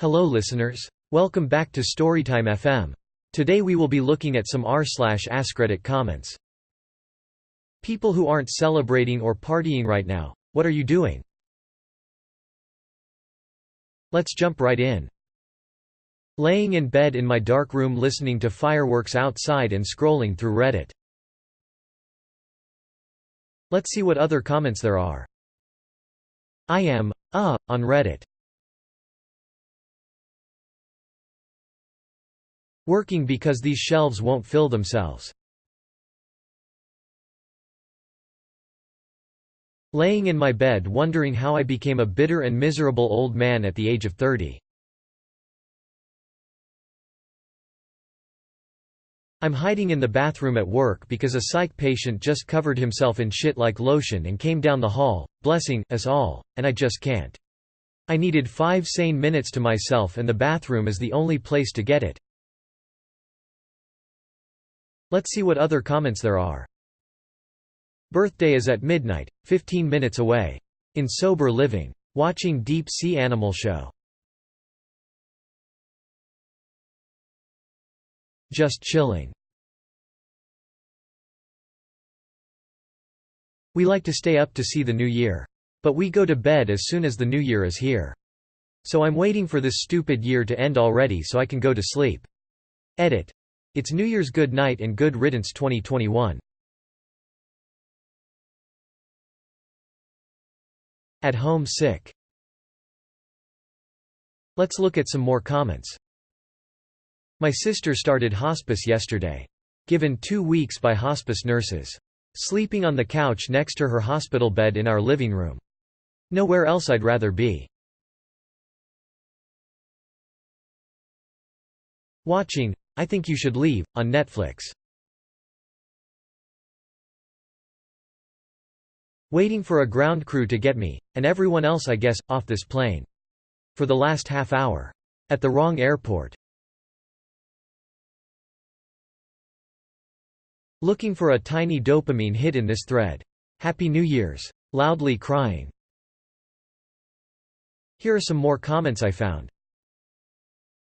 Hello listeners. Welcome back to Storytime FM. Today we will be looking at some r/AskReddit comments. People who aren't celebrating or partying right now, what are you doing? Let's jump right in. Laying in bed in my dark room listening to fireworks outside and scrolling through Reddit. Let's see what other comments there are. I am, on Reddit. Working because these shelves won't fill themselves. Laying in my bed wondering how I became a bitter and miserable old man at the age of 30. I'm hiding in the bathroom at work because a psych patient just covered himself in shit like lotion and came down the hall, blessing us all, and I just can't. I needed 5 sane minutes to myself and the bathroom is the only place to get it. Let's see what other comments there are. Birthday is at midnight, 15 minutes away. In sober living. Watching deep sea animal show. Just chilling. We like to stay up to see the new year. But we go to bed as soon as the new year is here. So I'm waiting for this stupid year to end already so I can go to sleep. Edit. It's New Year's good night and good riddance 2021. At home sick. Let's look at some more comments. My sister started hospice yesterday. Given 2 weeks by hospice nurses. Sleeping on the couch next to her hospital bed in our living room. Nowhere else I'd rather be. Watching I Think You Should Leave, on Netflix. Waiting for a ground crew to get me, and everyone else I guess, off this plane. For the last half hour. At the wrong airport. Looking for a tiny dopamine hit in this thread. Happy New Year's. Loudly crying. Here are some more comments I found.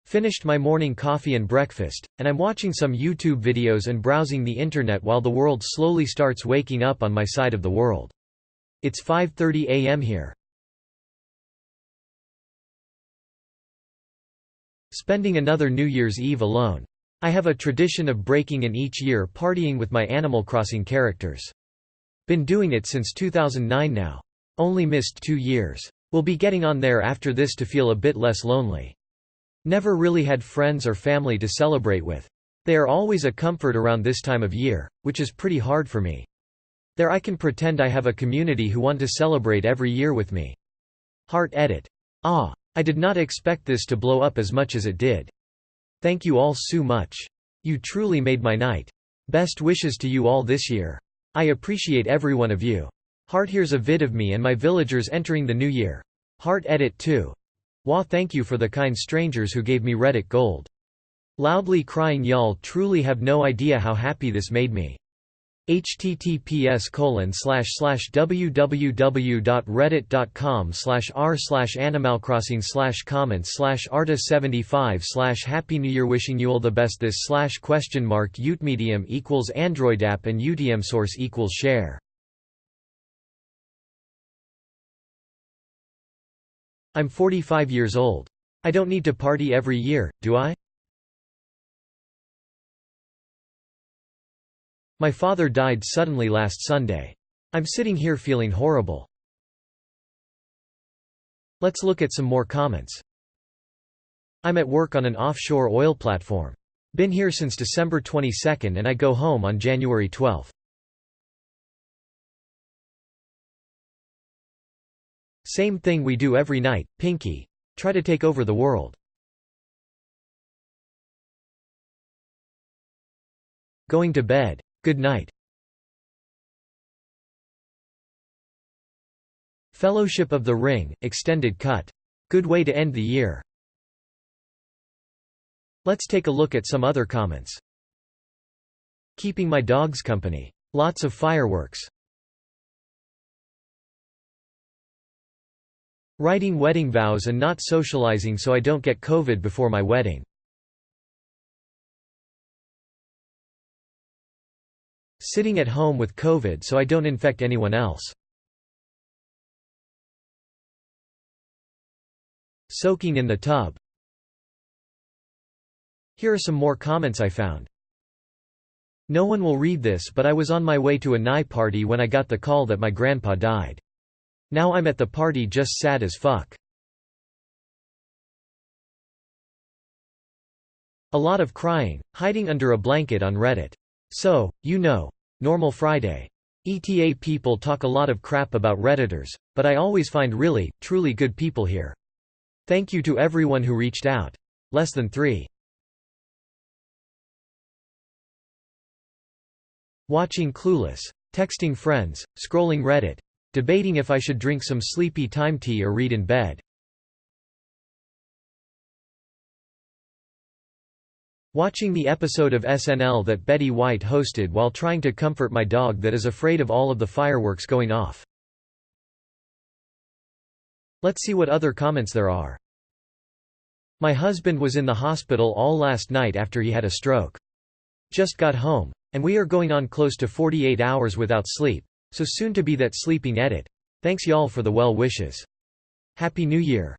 Finished my morning coffee and breakfast, and I'm watching some YouTube videos and browsing the internet while the world slowly starts waking up on my side of the world. It's 5:30 a.m. here. Spending another New Year's Eve alone. I have a tradition of breaking in each year partying with my Animal Crossing characters. Been doing it since 2009 now. Only missed 2 years. Will be getting on there after this to feel a bit less lonely. Never really had friends or family to celebrate with. They are always a comfort around this time of year, which is pretty hard for me. There I can pretend I have a community who want to celebrate every year with me. Heart edit. I did not expect this to blow up as much as it did. Thank you all so much. You truly made my night. Best wishes to you all this year. I appreciate every one of you. Heart here's a vid of me and my villagers entering the new year. Heart edit too. Wah thank you for the kind strangers who gave me Reddit gold. Loudly crying y'all truly have no idea how happy this made me. https://www.reddit.com/r/animalcrossing/comments/arta75/ Happy New Year wishing you all the best this / !utmedium equals Android app and UDM source equals share. I'm 45 years old. I don't need to party every year, do I? My father died suddenly last Sunday. I'm sitting here feeling horrible. Let's look at some more comments. I'm at work on an offshore oil platform. Been here since December 22nd and I go home on January 12th. Same thing we do every night, Pinky. Try to take over the world. Going to bed. Good night. Fellowship of the Ring, extended cut. Good way to end the year. Let's take a look at some other comments. Keeping my dogs company. Lots of fireworks. Writing wedding vows and not socializing so I don't get COVID before my wedding. Sitting at home with COVID so I don't infect anyone else. Soaking in the tub. Here are some more comments I found. No one will read this, but I was on my way to a Nai party when I got the call that my grandpa died. Now I'm at the party just sad as fuck. A lot of crying, hiding under a blanket on Reddit. So, Normal Friday. ETA people talk a lot of crap about Redditors, but I always find really, truly good people here. Thank you to everyone who reached out. Less than 3. Watching Clueless. Texting friends, scrolling Reddit. Debating if I should drink some sleepy time tea or read in bed. Watching the episode of SNL that Betty White hosted while trying to comfort my dog that is afraid of all of the fireworks going off. Let's see what other comments there are. My husband was in the hospital all last night after he had a stroke. Just got home, and we are going on close to 48 hours without sleep, so soon to be that sleeping edit. Thanks y'all for the well wishes. Happy New Year.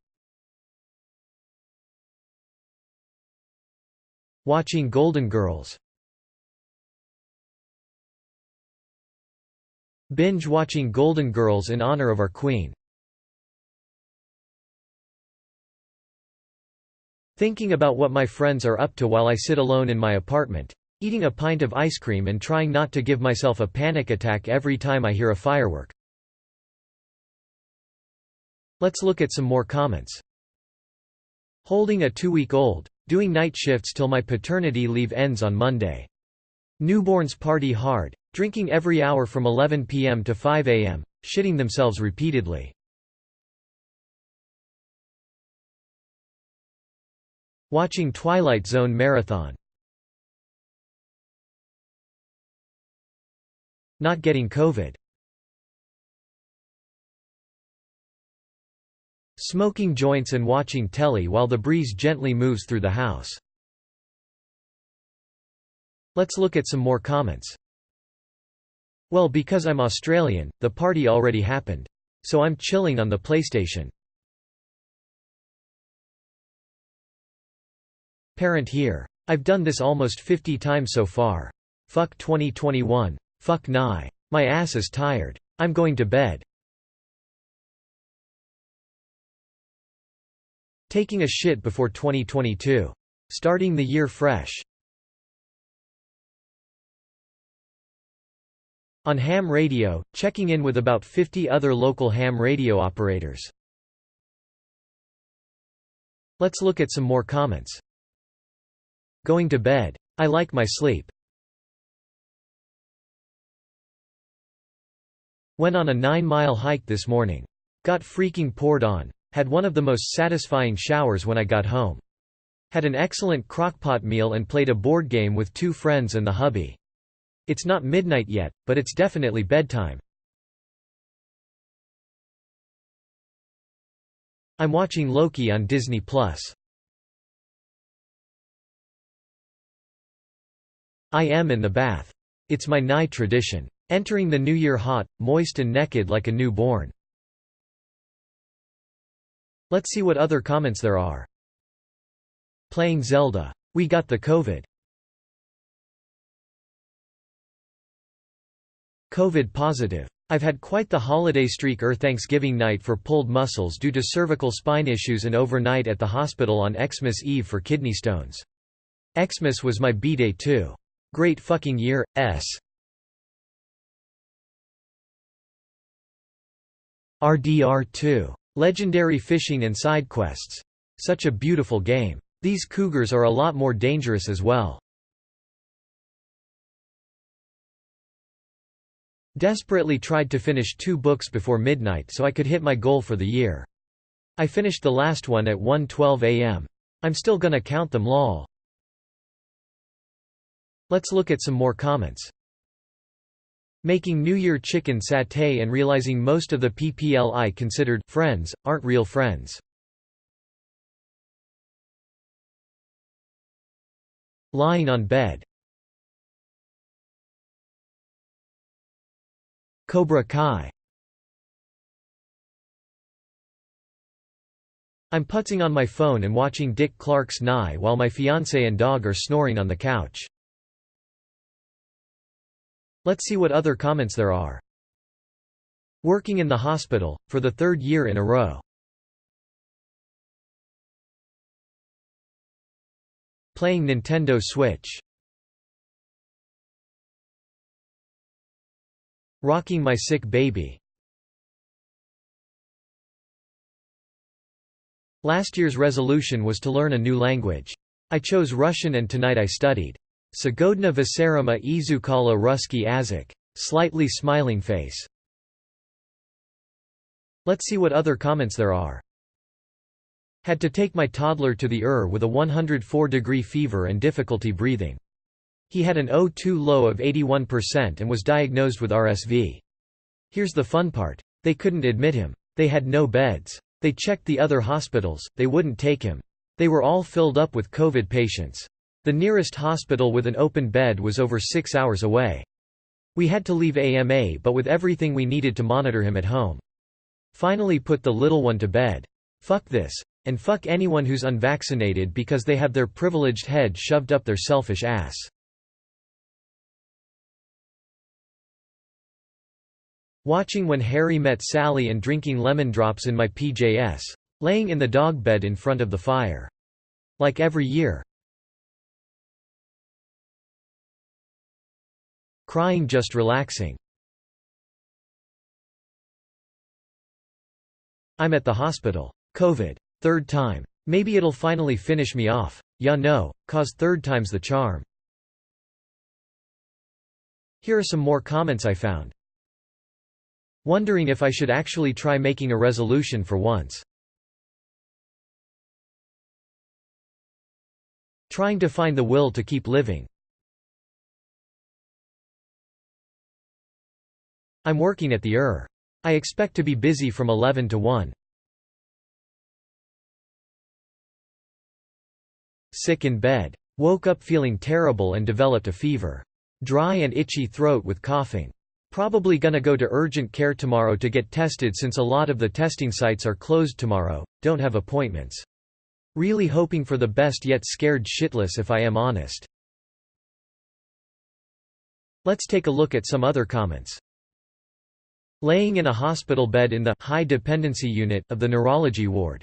Watching Golden Girls. Binge watching Golden Girls in honor of our queen. Thinking about what my friends are up to while I sit alone in my apartment, eating a pint of ice cream and trying not to give myself a panic attack every time I hear a firework. Let's look at some more comments. Holding a 2-week-old, doing night shifts till my paternity leave ends on Monday. Newborns party hard, drinking every hour from 11 p.m. to 5 a.m., shitting themselves repeatedly. Watching Twilight Zone marathon. Not getting COVID. Smoking joints and watching telly while the breeze gently moves through the house. Let's look at some more comments. Well, because I'm Australian, the party already happened. So I'm chilling on the PlayStation. Parent here. I've done this almost 50 times so far. Fuck 2021. Fuck Nye. My ass is tired. I'm going to bed. Taking a shit before 2022. Starting the year fresh. On ham radio, checking in with about 50 other local ham radio operators. Let's look at some more comments. Going to bed. I like my sleep. Went on a 9-mile hike this morning. Got freaking poured on. Had one of the most satisfying showers when I got home. Had an excellent crockpot meal and played a board game with 2 friends and the hubby. It's not midnight yet, but it's definitely bedtime. I'm watching Loki on Disney+. I am in the bath. It's my Nye tradition. Entering the new year hot, moist and naked like a newborn. Let's see what other comments there are. Playing Zelda. We got the COVID. COVID positive. I've had quite the holiday streak Thanksgiving night for pulled muscles due to cervical spine issues and overnight at the hospital on Xmas Eve for kidney stones. Xmas was my B-day too. Great fucking year, s. RDR2. Legendary fishing and side quests. Such a beautiful game. These cougars are a lot more dangerous as well. Desperately tried to finish 2 books before midnight so I could hit my goal for the year. I finished the last one at 1:12 a.m. I'm still gonna count them lol. Let's look at some more comments. Making New Year chicken satay and realizing most of the people I considered friends aren't real friends. Lying on bed. Cobra Kai. I'm putzing on my phone and watching Dick Clark's Nye while my fiancé and dog are snoring on the couch. Let's see what other comments there are. Working in the hospital, for the third year in a row. Playing Nintendo Switch. Rocking my sick baby. Last year's resolution was to learn a new language. I chose Russian and tonight I studied. Sagodna Vasarama Izukala Ruski Azik. Slightly smiling face. Let's see what other comments there are. Had to take my toddler to the with a 104-degree fever and difficulty breathing. He had an O2 low of 81% and was diagnosed with RSV. Here's the fun part. They couldn't admit him. They had no beds. They checked the other hospitals, they wouldn't take him. They were all filled up with COVID patients. The nearest hospital with an open bed was over 6 hours away. We had to leave AMA but with everything we needed to monitor him at home. Finally put the little one to bed. Fuck this. And fuck anyone who's unvaccinated because they have their privileged head shoved up their selfish ass. Watching When Harry Met Sally and drinking lemon drops in my PJs. Laying in the dog bed in front of the fire. Like every year. Crying just relaxing. I'm at the hospital. COVID. Third time. Maybe it'll finally finish me off. Ya no, 'cause third time's the charm. Here are some more comments I found. Wondering if I should actually try making a resolution for once. Trying to find the will to keep living. I'm working at the I expect to be busy from 11 to 1. Sick in bed. Woke up feeling terrible and developed a fever. Dry and itchy throat with coughing. Probably gonna go to urgent care tomorrow to get tested since a lot of the testing sites are closed tomorrow, don't have appointments. Really hoping for the best yet scared shitless if I am honest. Let's take a look at some other comments. Laying in a hospital bed in the high dependency unit of the neurology ward.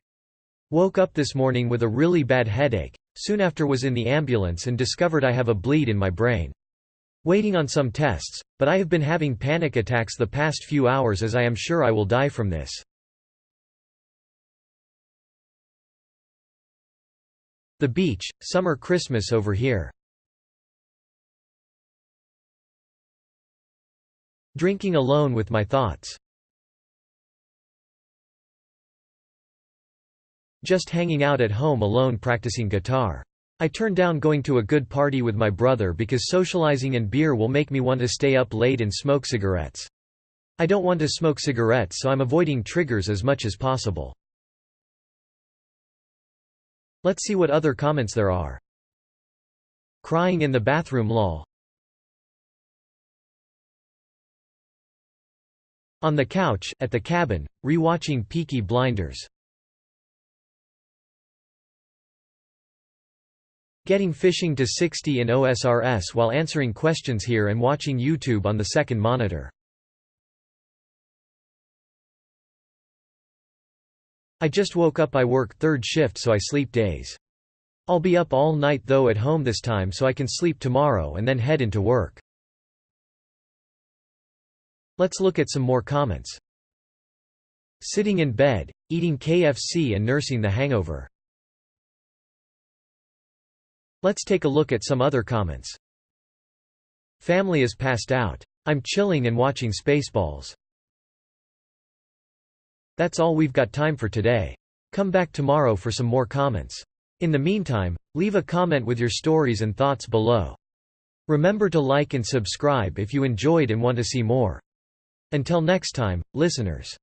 Woke up this morning with a really bad headache, soon after was in the ambulance and discovered I have a bleed in my brain. Waiting on some tests, but I have been having panic attacks the past few hours as I am sure I will die from this. The beach, summer Christmas over here. Drinking alone with my thoughts. Just hanging out at home alone practicing guitar. I turned down going to a good party with my brother because socializing and beer will make me want to stay up late and smoke cigarettes. I don't want to smoke cigarettes, so I'm avoiding triggers as much as possible. Let's see what other comments there are. Crying in the bathroom lol. On the couch, at the cabin, rewatching Peaky Blinders. Getting fishing to 60 in OSRS while answering questions here and watching YouTube on the second monitor. I just woke up. I work third shift so I sleep days. I'll be up all night though at home this time so I can sleep tomorrow and then head into work. Let's look at some more comments. Sitting in bed, eating KFC and nursing the hangover. Let's take a look at some other comments. Family is passed out. I'm chilling and watching Spaceballs. That's all we've got time for today. Come back tomorrow for some more comments. In the meantime, leave a comment with your stories and thoughts below. Remember to like and subscribe if you enjoyed and want to see more. Until next time, listeners.